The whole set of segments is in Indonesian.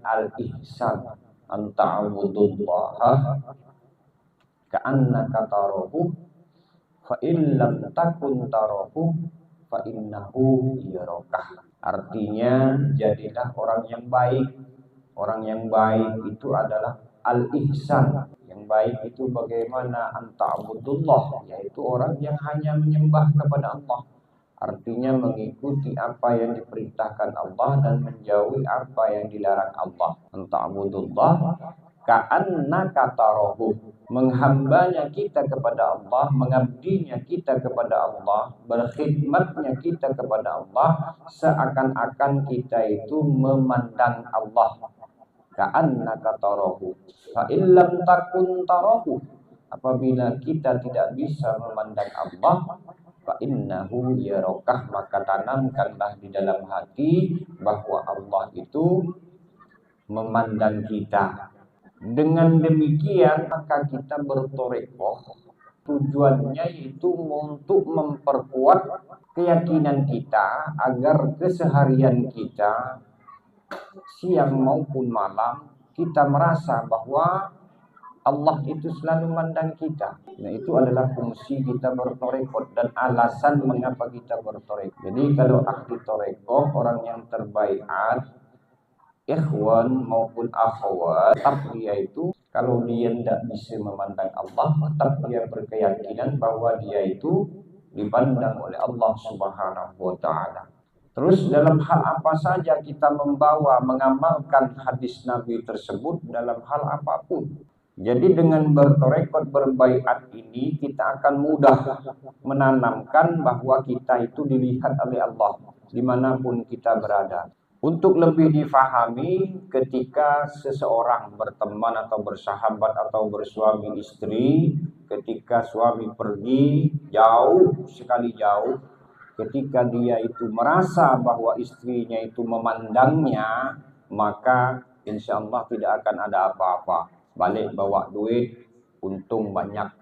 al-ihsan an ta'budullaha ka'annaka tarahu fa in lam takun tarahu fa innahu yarakah. Artinya, jadilah orang yang baik. Orang yang baik itu adalah al-ihsan. Yang baik itu bagaimana anta'budullah, yaitu orang yang hanya menyembah kepada Allah. Artinya mengikuti apa yang diperintahkan Allah dan menjauhi apa yang dilarang Allah. Anta'budullah ka'annaka tarahu, menghambanya kita kepada Allah, mengabdinya kita kepada Allah, berkhidmatnya kita kepada Allah seakan-akan kita itu memandang Allah. Ka'annaka tarahu fa illam takun tarahu, apabila kita tidak bisa memandang Allah, fa innahu yarakah, maka tanamkanlah di dalam hati bahwa Allah itu memandang kita. Dengan demikian maka kita bertorekoh, tujuannya itu untuk memperkuat keyakinan kita agar keseharian kita siang maupun malam kita merasa bahwa Allah itu selalu memandang kita. Nah, itu adalah fungsi kita bertorekoh dan alasan mengapa kita bertorekoh. Jadi kalau ahli torekoh, orang yang terbaiat, ikhwan maupun akhwat, tetap dia itu kalau dia tidak bisa memandang Allah, tetap dia berkeyakinan bahwa dia itu dipandang oleh Allah Subhanahu wa Ta'ala. Terus dalam hal apa saja kita mengamalkan hadis Nabi tersebut dalam hal apapun. Jadi dengan bertorekot berbaiat ini kita akan mudah menanamkan bahwa kita itu dilihat oleh Allah dimanapun kita berada. Untuk lebih difahami, ketika seseorang berteman atau bersahabat atau bersuami istri, ketika suami pergi jauh, ketika dia itu merasa bahwa istrinya itu memandangnya, maka insya Allah tidak akan ada apa-apa. Balik bawa duit, untung banyak.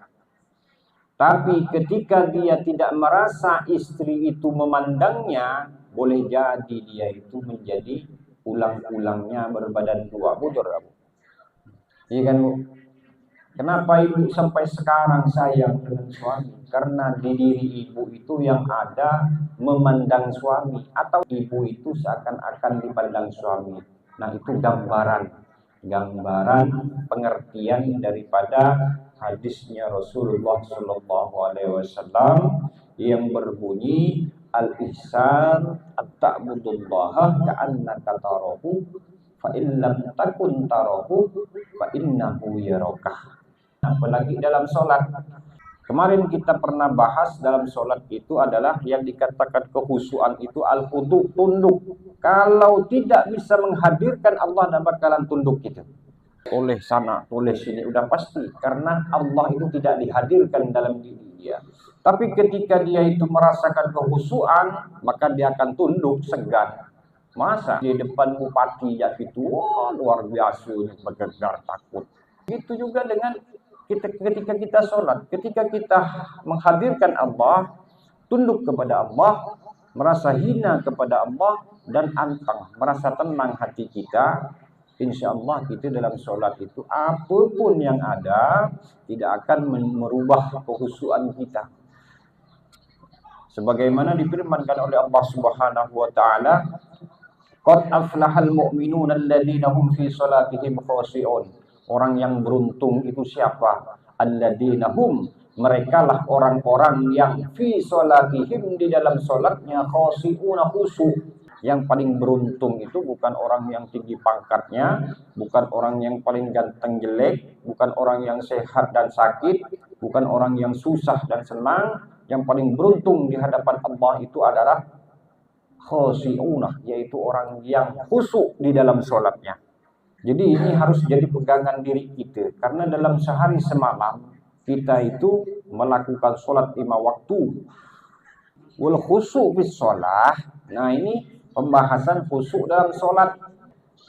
Tapi ketika dia tidak merasa istri itu memandangnya, boleh jadi dia itu menjadi ulang-ulangnya berbadan dua. Bocor kamu. Iya kan Bu? Kenapa ibu sampai sekarang sayang dengan suami? Karena di diri ibu itu yang ada memandang suami, atau ibu itu seakan-akan dipandang suami. Nah, itu gambaran pengertian daripada hadisnya Rasulullah SAW yang berbunyi al-ihsan at-ta'budullaha ka'annaka tarahu fa in lam takun tarahu fa innahu yarakah. Apalagi dalam sholat. Kemarin kita pernah bahas dalam sholat itu adalah yang dikatakan kehusuan itu al-khudu, tunduk. Kalau tidak bisa menghadirkan Allah, dan bakalan tunduk gitu. Oleh sana, oleh sini, udah pasti. Karena Allah itu tidak dihadirkan dalam diri dia. Tapi ketika dia itu merasakan kehusuan, maka dia akan tunduk, segan. Masa di depan bupati ya itu, wah, luar biasa, bergegar takut. Begitu juga dengan ketika kita sholat, ketika kita menghadirkan Allah, tunduk kepada Allah, merasa hina kepada Allah, dan antang, merasa tenang hati kita, insya Allah kita dalam sholat itu apapun yang ada tidak akan merubah kehusuan kita. Sebagaimana difirmankan oleh Allah Subhanahu wa Ta'ala, qad aflahal mu'minuna alladzina hum fi salatihim khashi'un. Orang yang beruntung itu siapa? Alladzina hum, merekalah orang-orang yang fi salatihim, di dalam salatnya, khashi'una, khusyuk. Yang paling beruntung itu bukan orang yang tinggi pangkatnya, bukan orang yang paling ganteng jelek, bukan orang yang sehat dan sakit, bukan orang yang susah dan senang. Yang paling beruntung di hadapan Allah itu adalah khashi'unah, yaitu orang yang khusyuk di dalam sholatnya. Jadi ini harus jadi pegangan diri kita, karena dalam sehari semalam kita itu melakukan sholat 5 waktu. Wal khusyuk bis sholah. Nah, ini pembahasan khusyuk dalam sholat.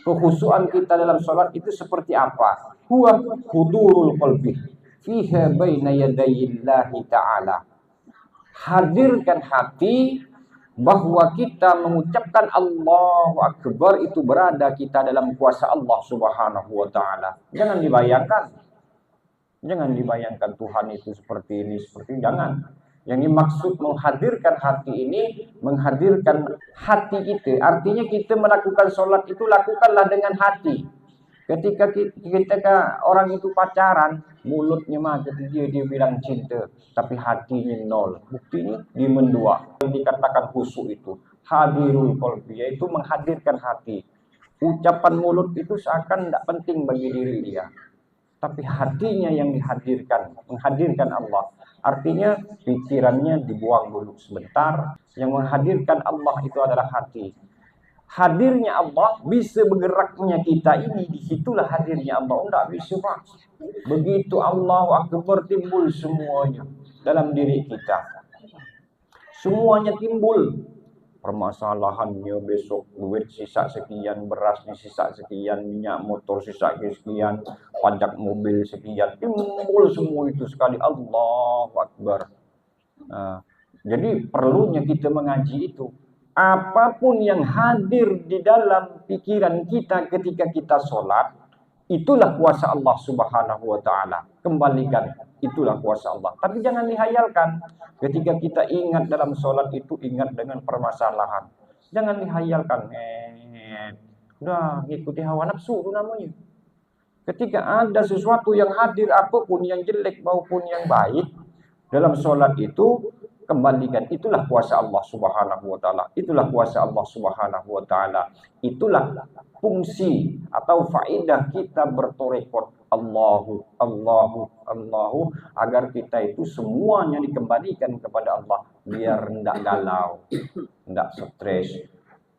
Kekhusyuan kita dalam sholat itu seperti apa? Huwa hudurul qalbi fiha baina yadayillahi ta'ala. Hadirkan hati bahwa kita mengucapkan Allahu Akbar itu berada kita dalam kuasa Allah Subhanahu wa taala. Jangan dibayangkan Tuhan itu seperti ini, seperti ini. Jangan. Yang dimaksud menghadirkan hati ini, menghadirkan hati kita. Artinya kita melakukan sholat itu lakukanlah dengan hati. Ketika orang itu pacaran, mulutnya mah dia bilang cinta, tapi hatinya nol. Buktinya di mendua. Yang dikatakan khusyuk itu hadirul qalbi, yaitu menghadirkan hati. Ucapan mulut itu seakan tidak penting bagi diri dia, tapi hatinya yang dihadirkan, menghadirkan Allah. Artinya pikirannya dibuang dulu sebentar. Yang menghadirkan Allah itu adalah hati. Hadirnya Allah, bisa bergeraknya kita ini, disitulah hadirnya Allah. Tidak bisa Pak. Begitu Allahu Akbar timbul semuanya dalam diri kita. Semuanya timbul. Permasalahannya besok duit sisa sekian, beras sisa sekian, minyak motor sisa sekian, pajak mobil sekian, timbul semua itu sekali. Allahu Akbar. Nah, jadi perlunya kita mengaji itu. Apapun yang hadir di dalam pikiran kita ketika kita sholat, itulah kuasa Allah Subhanahu wa taala. Kembalikan, itulah kuasa Allah. Tapi jangan dihayalkan. Ketika kita ingat dalam sholat itu, ingat dengan permasalahan. Jangan dihayalkan. Udah, ikuti hawa nafsu itu namanya. Ketika ada sesuatu yang hadir, apapun yang jelek maupun yang baik, dalam sholat itu, kembalikan. Itulah kuasa Allah Subhanahu wa taala. Itulah kuasa Allah Subhanahu wa taala. Itulah fungsi atau faedah kita bertorekot. Allahu agar kita itu semuanya dikembalikan kepada Allah, biar tidak galau, tidak stres.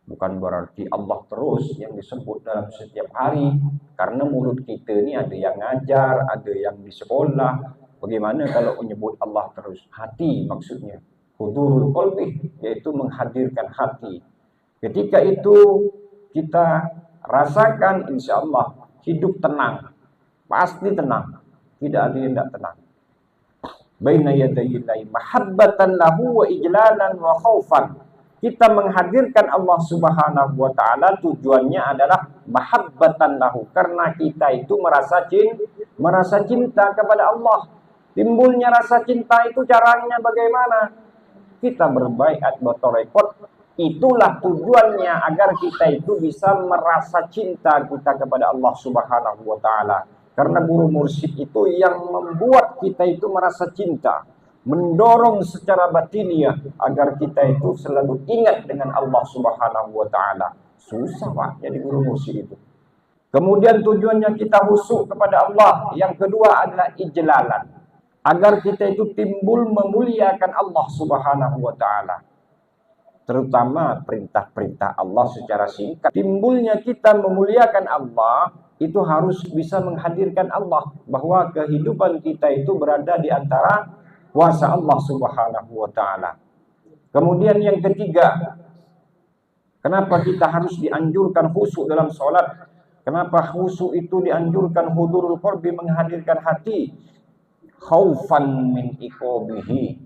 Bukan berarti Allah terus yang disebut dalam setiap hari, karena mulut kita ini ada yang ngajar, ada yang di sekolah. Bagaimana kalau menyebut Allah terus? Hati maksudnya. Hudurul qalbi, yaitu menghadirkan hati. Ketika itu kita rasakan, insya Allah hidup tenang. Pasti tenang. Tidak ada yang tidak tenang. Baina yadayillahi mahabbatan lahu wa ijlalan wa khaufan. Kita menghadirkan Allah Subhanahu wa taala tujuannya adalah mahabbatan lahu, karena kita itu merasa cinta kepada Allah. Timbulnya rasa cinta itu caranya bagaimana? Kita berbaiat bertorekot. Itulah tujuannya, agar kita itu bisa merasa cinta kita kepada Allah Subhanahu wa taala. Karena guru mursyid itu yang membuat kita itu merasa cinta, mendorong secara batiniah agar kita itu selalu ingat dengan Allah Subhanahu wa taala. Susah Pak jadi guru mursyid itu. Kemudian tujuannya kita khusyuk kepada Allah. Yang kedua adalah ijlalan, agar kita itu timbul memuliakan Allah Subhanahu wa taala. Terutama perintah-perintah Allah secara singkat. Timbulnya kita memuliakan Allah itu harus bisa menghadirkan Allah, bahwa kehidupan kita itu berada di antara kuasa Allah Subhanahu wa taala. Kemudian yang ketiga, kenapa kita harus dianjurkan khusyuk dalam sholat? Kenapa khusyuk itu dianjurkan, hudurul qalbi, menghadirkan hati? Khaufan min iqabihi,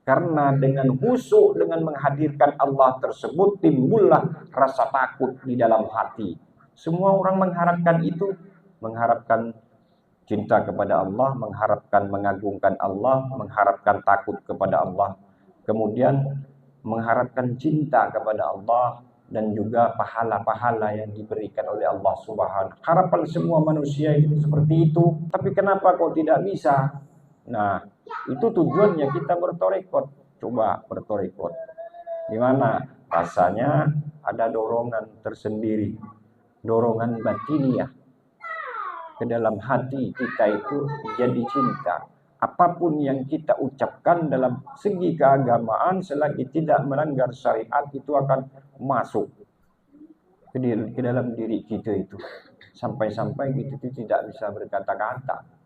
karena dengan khusyuk, dengan menghadirkan Allah tersebut, timbullah rasa takut di dalam hati. Semua orang mengharapkan itu, mengharapkan cinta kepada Allah, mengharapkan mengagungkan Allah, mengharapkan takut kepada Allah, kemudian mengharapkan cinta kepada Allah, dan juga pahala-pahala yang diberikan oleh Allah Subhanahu. Harapan semua manusia itu seperti itu. Tapi kenapa kok tidak bisa? Nah, itu tujuannya kita bertorekot. Coba bertorekot. Gimana? Rasanya ada dorongan tersendiri, dorongan batiniah ke dalam hati kita itu jadi cinta. Apapun yang kita ucapkan dalam segi keagamaan, selagi tidak melanggar syariat, itu akan masuk ke dalam diri kita itu. Sampai-sampai kita itu tidak bisa berkata-kata.